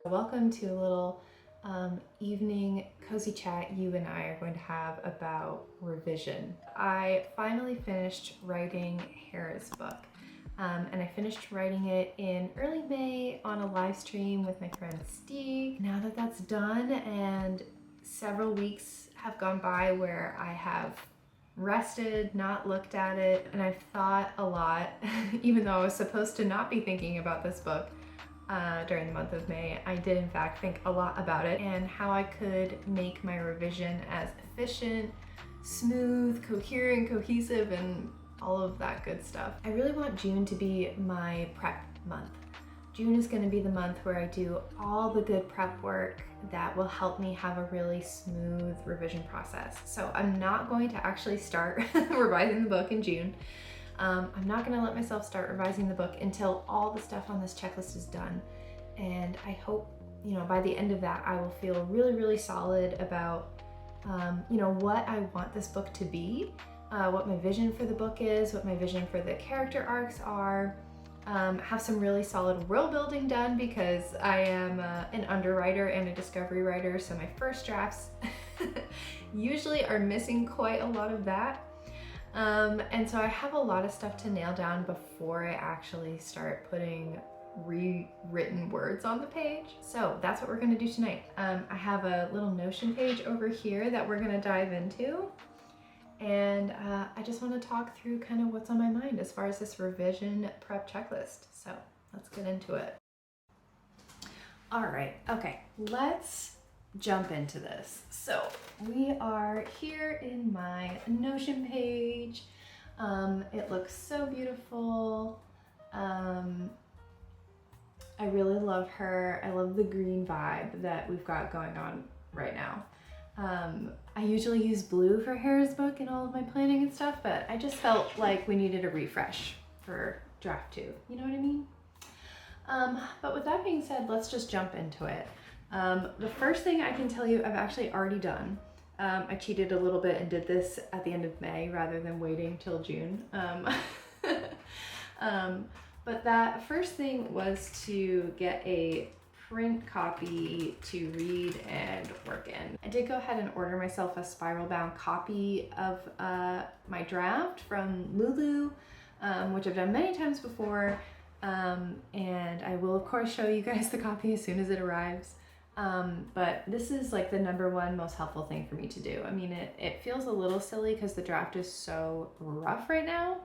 Welcome to a little evening cozy chat you and I are going to have about revision. I finally finished writing Hera's book, and I finished writing it in early May on a live stream with my friend Stig. Now that that's done and several weeks have gone by where I have rested, not looked at it, and I've thought a lot, even though I was supposed to not be thinking about this book during the month of May, I did in fact think a lot about it and how I could make my revision as efficient, smooth, coherent, cohesive, and all of that good stuff. I really want June to be my prep month. June is going to be the month where I do all the good prep work that will help me have a really smooth revision process. So I'm not going to actually start revising the book in June. I'm not going to let myself start revising the book until all the stuff on this checklist is done. And I hope, by the end of that, I will feel really, really solid about, what I want this book to be, what my vision for the book is, what my vision for the character arcs are, have some really solid world building done because I am an underwriter and a discovery writer. So my first drafts usually are missing quite a lot of that. And so I have a lot of stuff to nail down before I actually start putting rewritten words on the page. So that's what we're going to do tonight. I have a little Notion page over here that we're going to dive into. And I just want to talk through kind of what's on my mind as far as this revision prep checklist. So let's get into it. All right. Okay. Let's jump into this. So we are here in my Notion page. It looks so beautiful. I really love her. I love the green vibe that we've got going on right now. I usually use blue for Hera's book and all of my planning and stuff, but I just felt like we needed a refresh for draft 2. You know what I mean? But with that being said, let's just jump into it. The first thing I can tell you I've actually already done. I cheated a little bit and did this at the end of May rather than waiting till June. But that first thing was to get a print copy to read and work in. I did go ahead and order myself a spiral bound copy of my draft from Lulu, which I've done many times before. And I will of course show you guys the copy as soon as it arrives. But this is like the #1 most helpful thing for me to do. I mean, it feels a little silly because the draft is so rough right now.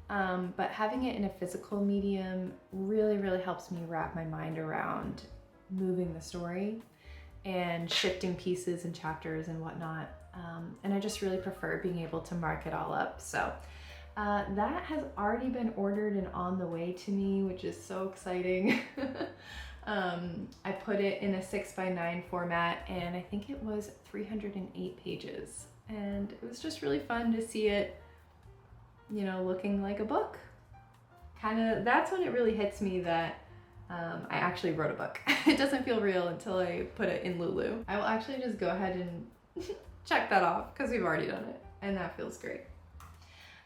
But having it in a physical medium really, really helps me wrap my mind around moving the story and shifting pieces and chapters and whatnot. And I just really prefer being able to mark it all up. So that has already been ordered and on the way to me, which is so exciting. I put it in a 6x9 format and I think it was 308 pages. And it was just really fun to see it, looking like a book. That's when it really hits me that I actually wrote a book. It doesn't feel real until I put it in Lulu. I will actually just go ahead and check that off because we've already done it and that feels great.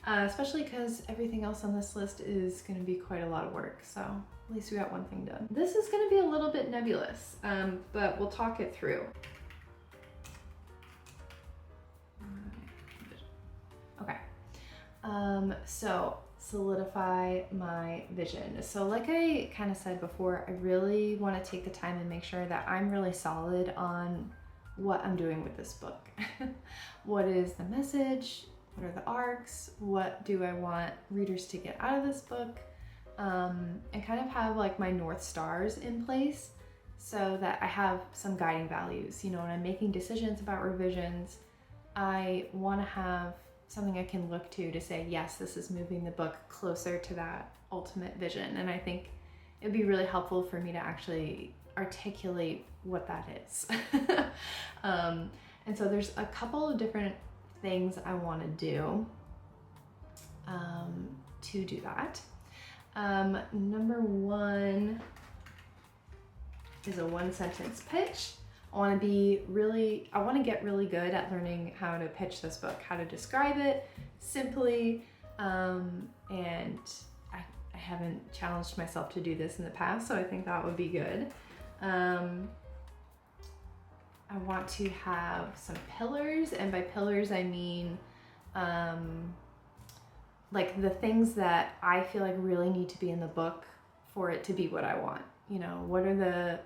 Especially because everything else on this list is going to be quite a lot of work, so at least we got one thing done. This is going to be a little bit nebulous, but we'll talk it through. Okay, so solidify my vision. So like I kind of said before, I really want to take the time and make sure that I'm really solid on what I'm doing with this book. What is the message? What are the arcs? What do I want readers to get out of this book? And kind of have like my North Stars in place so that I have some guiding values. When I'm making decisions about revisions, I want to have something I can look to say, yes, this is moving the book closer to that ultimate vision. And I think it'd be really helpful for me to actually articulate what that is. And so there's a couple of different things I want to do that. #1 is a 1-sentence pitch. I want to get really good at learning how to pitch this book, how to describe it simply, and I haven't challenged myself to do this in the past, so I think that would be good. I want to have some pillars, and by pillars I mean like the things that I feel like really need to be in the book for it to be what I want. You know, what are the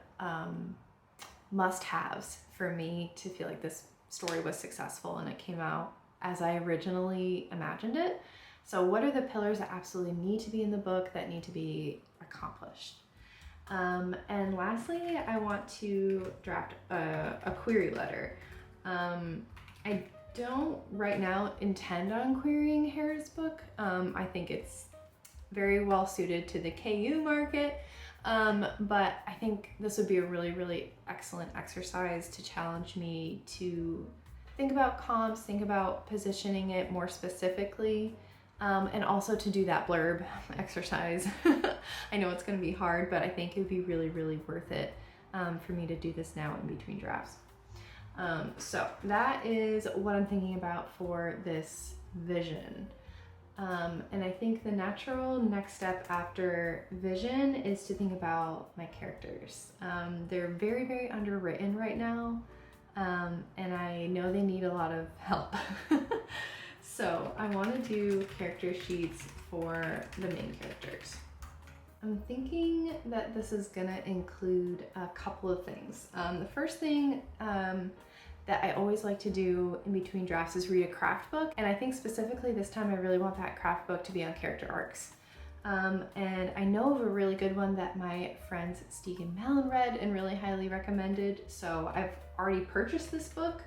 must-haves for me to feel like this story was successful and it came out as I originally imagined it. So what are the pillars that absolutely need to be in the book that need to be accomplished? And lastly, I want to draft a query letter. I don't right now intend on querying Hera's book. I think it's very well suited to the KU market, but I think this would be a really, really excellent exercise to challenge me to think about comps, think about positioning it more specifically, and also to do that blurb exercise. I know it's going to be hard, but I think it would be really, really worth it for me to do this now in between drafts. So that is what I'm thinking about for this vision. And I think the natural next step after vision is to think about my characters. They're very, very underwritten right now, and I know they need a lot of help. So I want to do character sheets for the main characters. I'm thinking that this is gonna include a couple of things. The first thing that I always like to do in between drafts is read a craft book. And I think specifically this time I really want that craft book to be on character arcs. And I know of a really good one that my friends Stig and Malin read and really highly recommended. So I've already purchased this book.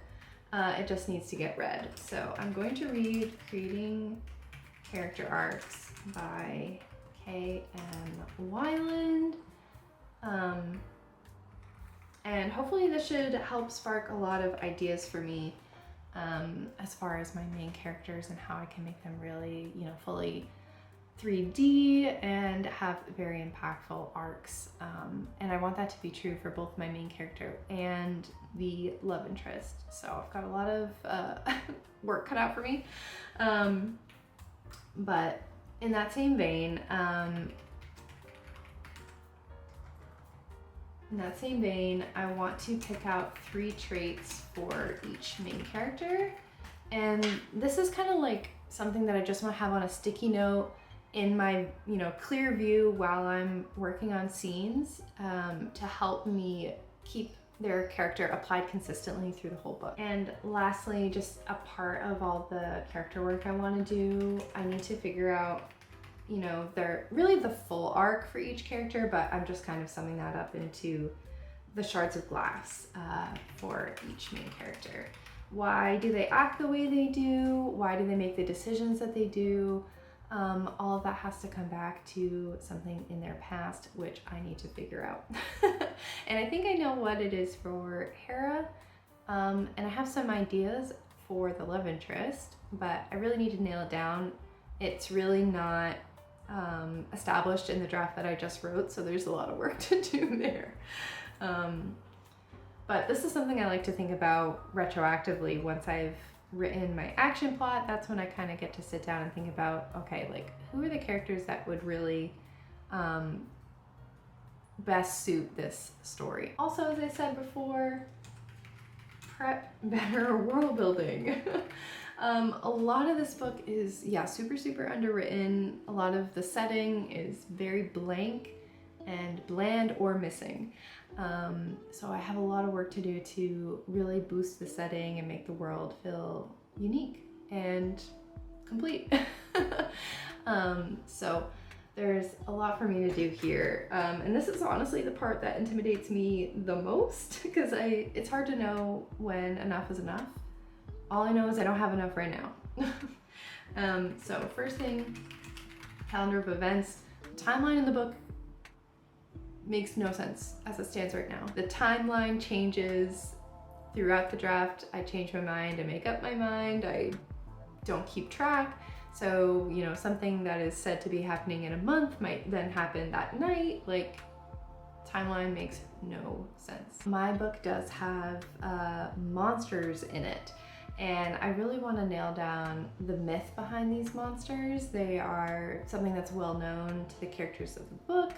It just needs to get read. So I'm going to read Creating Character Arcs by K.M. Weiland. And hopefully this should help spark a lot of ideas for me as far as my main characters and how I can make them really, you know, fully 3D and have very impactful arcs. And I want that to be true for both my main character and the love interest. So I've got a lot of work cut out for me. But in that same vein, I want to pick out 3 traits for each main character. And this is kind of like something that I just want to have on a sticky note in my, you know, clear view while I'm working on scenes, to help me keep their character applied consistently through the whole book. And lastly, just a part of all the character work I want to do, I need to figure out, you know, they're really the full arc for each character, but I'm just kind of summing that up into the shards of glass for each main character. Why do they act the way they do? Why do they make the decisions that they do? All of that has to come back to something in their past, which I need to figure out. And I think I know what it is for Hera, and I have some ideas for the love interest, but I really need to nail it down. It's really not established in the draft that I just wrote, so there's a lot of work to do there. But this is something I like to think about retroactively. Once I've written my action plot, that's when I kind of get to sit down and think about, okay, like, who are the characters that would really best suit this story? Also, as I said before, prep better world building. A lot of this book is, yeah, super, super underwritten. A lot of the setting is very blank and bland or missing. So I have a lot of work to do to really boost the setting and make the world feel unique and complete. So there's a lot for me to do here. And this is honestly the part that intimidates me the most, because it's hard to know when enough is enough. All I know is I don't have enough right now. So first thing, calendar of events. The timeline in the book makes no sense as it stands right now. The timeline changes throughout the draft. I change my mind, I make up my mind, I don't keep track. So, you know, something that is said to be happening in a month might then happen that night. Like, timeline makes no sense. My book does have monsters in it, and I really want to nail down the myth behind these monsters. They are something that's well known to the characters of the book.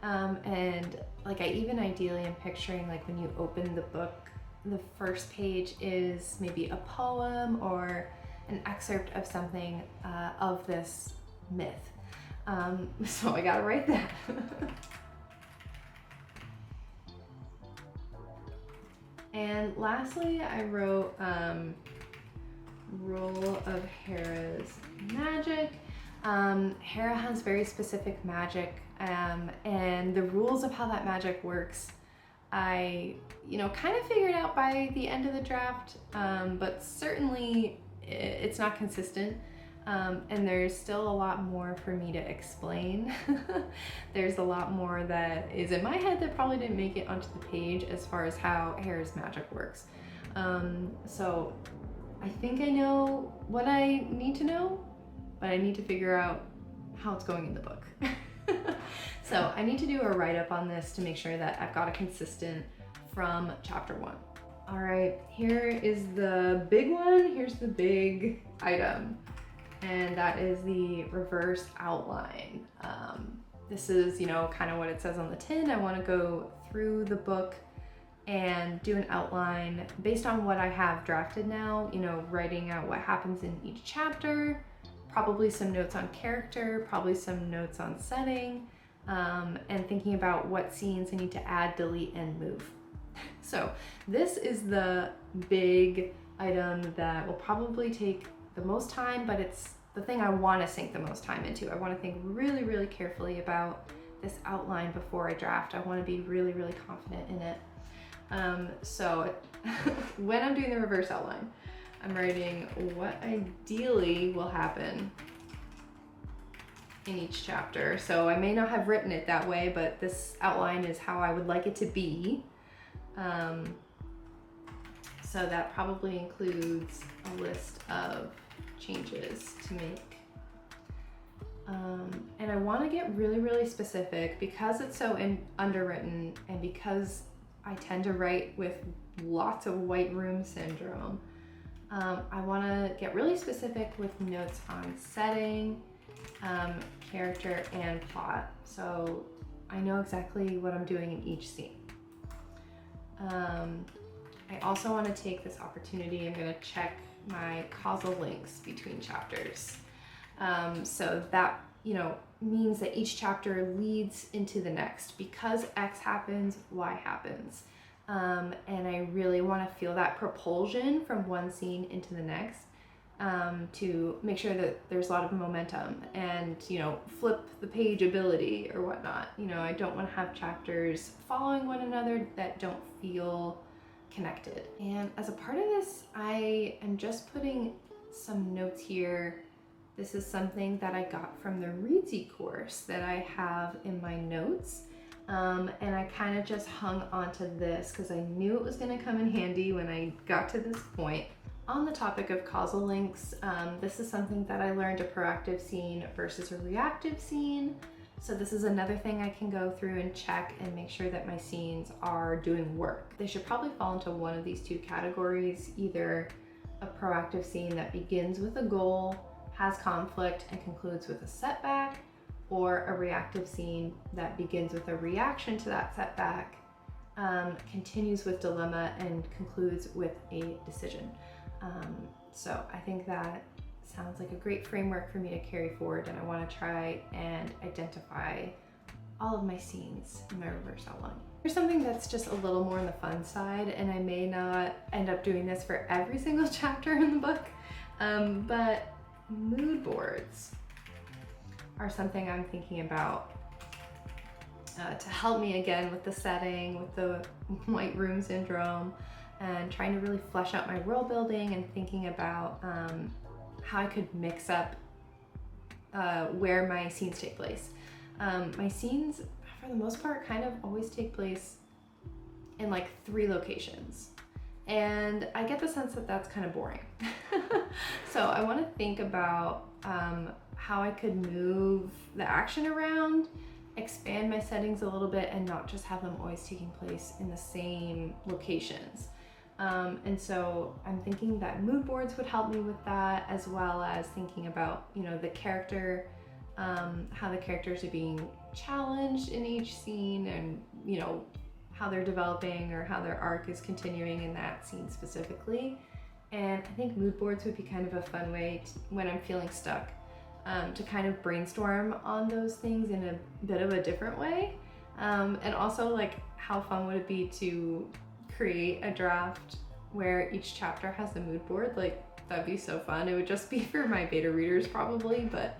And like I even ideally am picturing like when you open the book, the first page is maybe a poem or an excerpt of something of this myth. So I gotta write that. And lastly, I wrote Rule of Hera's Magic. Hera has very specific magic, and the rules of how that magic works, I, kind of figured out by the end of the draft, but certainly it's not consistent. And there's still a lot more for me to explain. There's a lot more that is in my head that probably didn't make it onto the page as far as how Hera's magic works. So I think I know what I need to know, but I need to figure out how it's going in the book. So I need to do a write-up on this to make sure that I've got a consistent from chapter 1. All right, here is the big one. Here's the big item. And that is the reverse outline. This is, kind of what it says on the tin. I want to go through the book and do an outline based on what I have drafted now, writing out what happens in each chapter, probably some notes on character, probably some notes on setting, and thinking about what scenes I need to add, delete, and move. So this is the big item that will probably take the most time, but it's the thing I want to sink the most time into. I want to think really, really carefully about this outline before I draft. I want to be really, really confident in it. So when I'm doing the reverse outline, I'm writing what ideally will happen in each chapter. So I may not have written it that way, but this outline is how I would like it to be. So that probably includes a list of changes to make. And I want to get really, really specific because it's so underwritten and because I tend to write with lots of white room syndrome. I want to get really specific with notes on setting, character, and plot. So I know exactly what I'm doing in each scene. I also want to take this opportunity, I'm going to check my causal links between chapters. So that, means that each chapter leads into the next. Because X happens, Y happens. And I really want to feel that propulsion from one scene into the next, to make sure that there's a lot of momentum and, flip the page ability or whatnot. I don't want to have chapters following one another that don't feel connected. And as a part of this, I am just putting some notes here. This is something that I got from the Reedsy course that I have in my notes. And I kind of just hung onto this because I knew it was going to come in handy when I got to this point. On the topic of causal links, this is something that I learned, a proactive scene versus a reactive scene. So this is another thing I can go through and check and make sure that my scenes are doing work. They should probably fall into one of these two categories, either a proactive scene that begins with a goal, has conflict, and concludes with a setback, or a reactive scene that begins with a reaction to that setback, continues with dilemma, and concludes with a decision. So I think that sounds like a great framework for me to carry forward, and I want to try and identify all of my scenes in my reverse outline. Here's something that's just a little more on the fun side, and I may not end up doing this for every single chapter in the book, but mood boards are something I'm thinking about to help me again with the setting, with the white room syndrome, and trying to really flesh out my world building and thinking about how I could mix up where my scenes take place. My scenes, for the most part, kind of always take place in like 3 locations. And I get the sense that that's kind of boring. So I want to think about how I could move the action around, expand my settings a little bit, and not just have them always taking place in the same locations. And so I'm thinking that mood boards would help me with that, as well as thinking about, the character, how the characters are being challenged in each scene, and you know, how they're developing or how their arc is continuing in that scene specifically. And I think mood boards would be kind of a fun way to, when I'm feeling stuck, to kind of brainstorm on those things in a bit of a different way. And also, like, how fun would it be to create a draft where each chapter has a mood board? Like, that'd be so fun. It would just be for my beta readers probably, but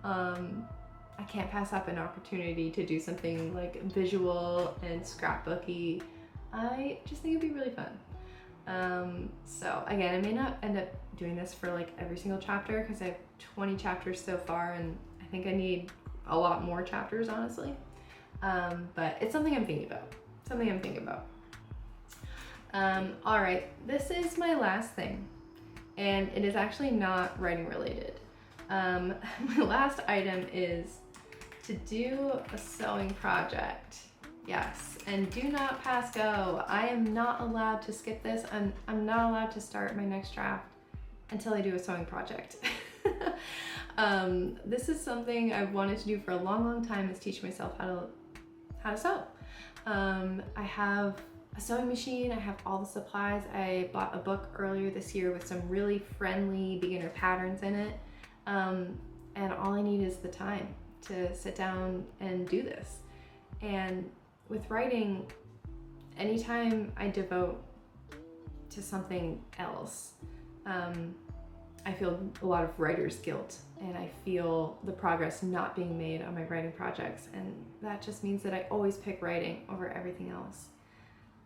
I can't pass up an opportunity to do something like visual and scrapbooky. I just think it'd be really fun. So again, I may not end up doing this for like every single chapter because I have 20 chapters so far, and I think I need a lot more chapters, honestly. But it's something I'm thinking about. All right, this is my last thing, and it is actually not writing related. My last item is to do a sewing project. Yes, and do not pass go. I am not allowed to skip this. I'm not allowed to start my next draft until I do a sewing project. This is something I've wanted to do for a long time, is teach myself how to sew. I have a sewing machine, I have all the supplies. I bought a book earlier this year with some really friendly beginner patterns in it. And all I need is the time to sit down and do this. And with writing, anytime I devote to something else, I feel a lot of writer's guilt, and I feel the progress not being made on my writing projects, and that just means that I always pick writing over everything else.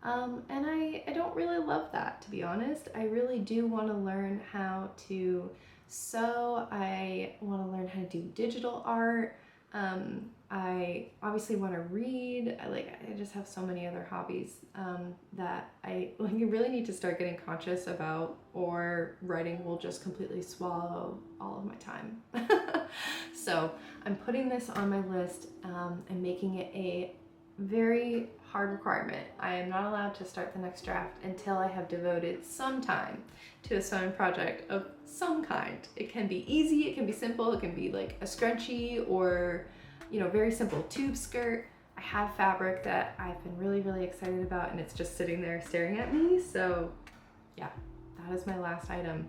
And I don't really love that, to be honest. I really do want to learn how to sew. I want to learn how to do digital art. I obviously want to read. I just have so many other hobbies that I really need to start getting conscious about, or writing will just completely swallow all of my time. So I'm putting this on my list and making it a very hard requirement. I am not allowed to start the next draft until I have devoted some time to a sewing project of some kind. It can be easy, it can be simple, it can be like a scrunchie, or you know, very simple tube skirt. I have fabric that I've been really excited about, and it's just sitting there staring at me. So yeah, that is my last item,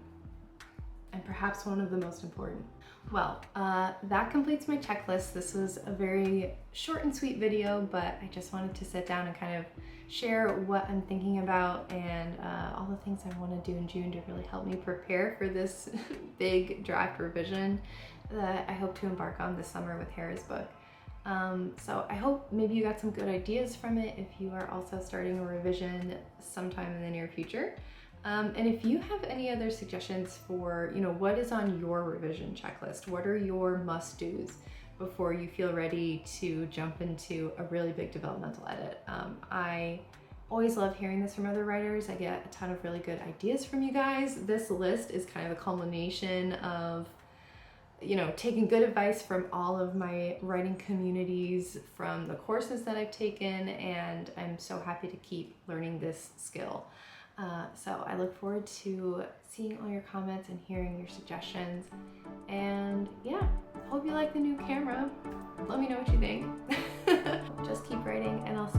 and perhaps one of the most important. Well, that completes my checklist. This was a very short and sweet video, but I just wanted to sit down and kind of share what I'm thinking about, and all the things I want to do in June to really help me prepare for this big draft revision that I hope to embark on this summer with Hera's book. So I hope maybe you got some good ideas from it if you are also starting a revision sometime in the near future. And if you have any other suggestions for, you know, what is on your revision checklist, what are your must-dos before you feel ready to jump into a really big developmental edit? I always love hearing this from other writers. I get a ton of really good ideas from you guys. This list is kind of a culmination of, you know, taking good advice from all of my writing communities, from the courses that I've taken, and I'm so happy to keep learning this skill. So I look forward to seeing all your comments and hearing your suggestions. And yeah, hope you like the new camera. Let me know what you think. Just keep writing, and I'll